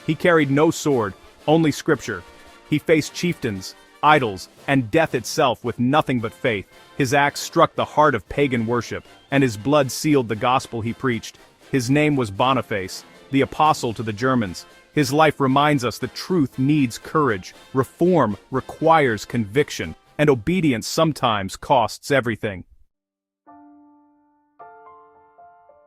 He carried no sword, only scripture. He faced chieftains, idols, and death itself with nothing but faith. His axe struck the heart of pagan worship, and his blood sealed the gospel he preached. His name was Boniface, the apostle to the Germans. His life reminds us that truth needs courage, reform requires conviction, and obedience sometimes costs everything.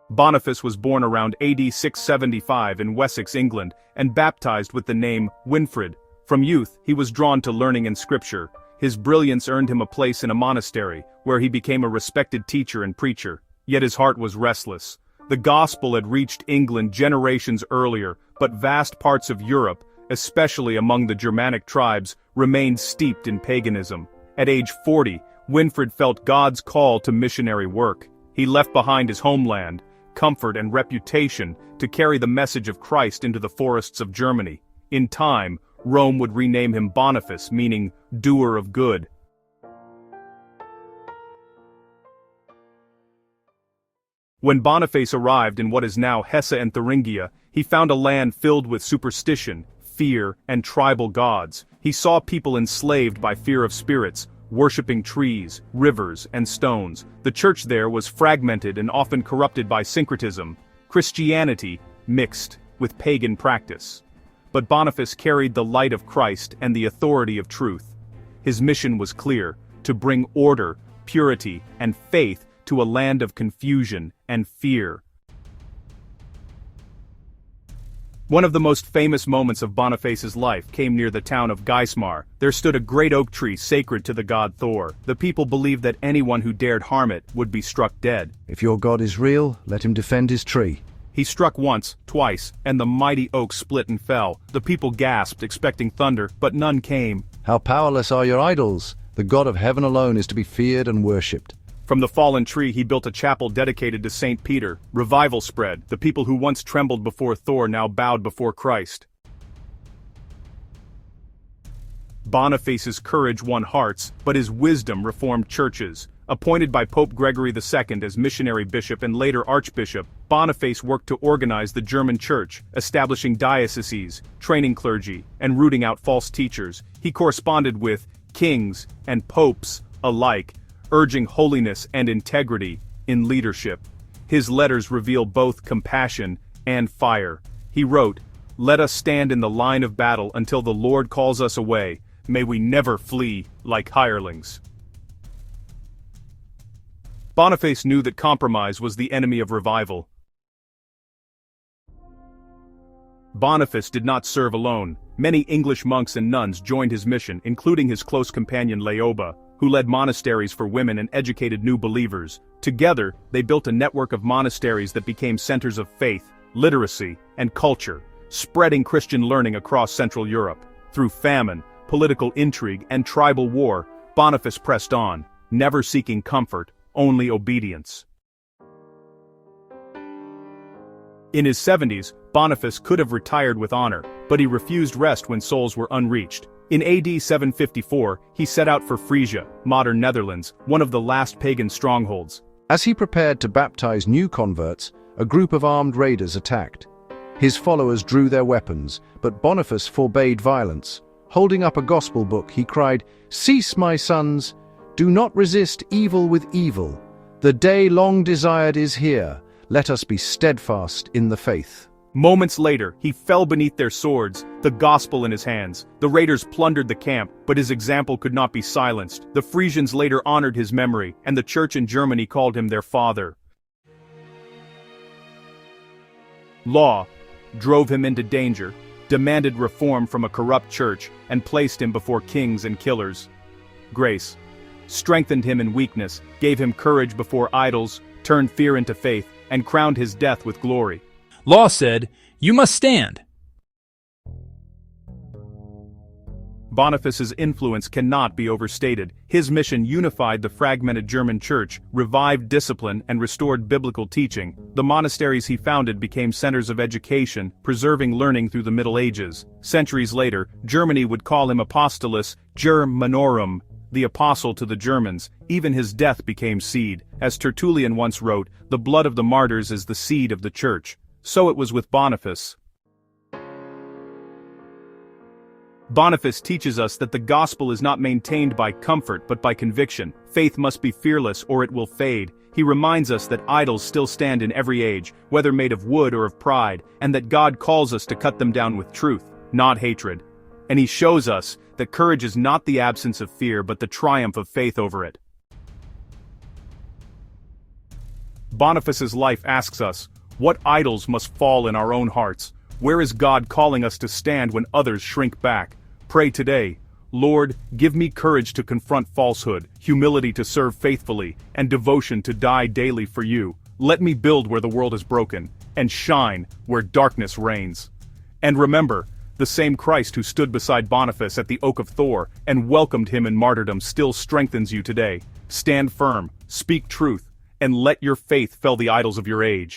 Boniface was born around AD 675 in Wessex, England, and baptized with the name Winfrid. From youth, he was drawn to learning and scripture. His brilliance earned him a place in a monastery, where he became a respected teacher and preacher. Yet his heart was restless. The gospel had reached England generations earlier, but vast parts of Europe, especially among the Germanic tribes, remained steeped in paganism. At age 40, Winfrid felt God's call to missionary work. He left behind his homeland, comfort and reputation to carry the message of Christ into the forests of Germany. In time, Rome would rename him Boniface, meaning doer of good. When Boniface arrived in what is now Hesse and Thuringia, he found a land filled with superstition, fear, and tribal gods. He saw people enslaved by fear of spirits, worshipping trees, rivers, and stones. The church there was fragmented and often corrupted by syncretism, Christianity mixed with pagan practice. But Boniface carried the light of Christ and the authority of truth. His mission was clear: to bring order, purity, and faith to a land of confusion and fear. One of the most famous moments of Boniface's life came near the town of Geismar. There stood a great oak tree sacred to the god Thor. The people believed that anyone who dared harm it would be struck dead. If your God is real, let him defend his tree. He struck once, twice, and the mighty oak split and fell. The people gasped, expecting thunder, but none came. How powerless are your idols! The God of heaven alone is to be feared and worshipped. From the fallen tree he built a chapel dedicated to Saint Peter. Revival spread. The people who once trembled before Thor now bowed before Christ. Boniface's courage won hearts, but his wisdom reformed churches. Appointed by Pope Gregory II as missionary bishop and later archbishop, Boniface worked to organize the German church, establishing dioceses, training clergy, and rooting out false teachers. He corresponded with kings and popes alike, urging holiness and integrity in leadership. His letters reveal both compassion and fire. He wrote, "Let us stand in the line of battle until the Lord calls us away. May we never flee like hirelings." Boniface knew that compromise was the enemy of revival. Boniface did not serve alone. Many English monks and nuns joined his mission, including his close companion Leoba, who led monasteries for women and educated new believers. Together, they built a network of monasteries that became centers of faith, literacy, and culture, spreading Christian learning across Central Europe. Through famine, political intrigue, and tribal war, Boniface pressed on, never seeking comfort, only obedience. In his 70s, Boniface could have retired with honor, but he refused rest when souls were unreached. In AD 754, he set out for Frisia, modern Netherlands, one of the last pagan strongholds. As he prepared to baptize new converts, a group of armed raiders attacked. His followers drew their weapons, but Boniface forbade violence. Holding up a gospel book, he cried, "Cease, my sons! Do not resist evil with evil. The day long desired is here. Let us be steadfast in the faith." Moments later, he fell beneath their swords, the gospel in his hands. The raiders plundered the camp, but his example could not be silenced. The Frisians later honored his memory, and the church in Germany called him their father. Law drove him into danger, demanded reform from a corrupt church, and placed him before kings and killers. Grace strengthened him in weakness, gave him courage before idols, turned fear into faith, and crowned his death with glory. Law said, "You must stand." Boniface's influence cannot be overstated. His mission unified the fragmented German church, revived discipline, and restored biblical teaching. The monasteries he founded became centers of education, preserving learning through the Middle Ages. Centuries later, Germany would call him Apostolus Germanorum, the apostle to the Germans. Even his death became seed. As Tertullian once wrote, "The blood of the martyrs is the seed of the church." So it was with Boniface. Boniface teaches us that the gospel is not maintained by comfort but by conviction. Faith must be fearless or it will fade. He reminds us that idols still stand in every age, whether made of wood or of pride, and that God calls us to cut them down with truth, not hatred. And he shows us that courage is not the absence of fear but the triumph of faith over it. Boniface's life asks us, what idols must fall in our own hearts? Where is God calling us to stand when others shrink back? Pray today, Lord, give me courage to confront falsehood, humility to serve faithfully, and devotion to die daily for you. Let me build where the world is broken, and shine where darkness reigns. And remember, the same Christ who stood beside Boniface at the Oak of Thor and welcomed him in martyrdom still strengthens you today. Stand firm, speak truth, and let your faith fell the idols of your age.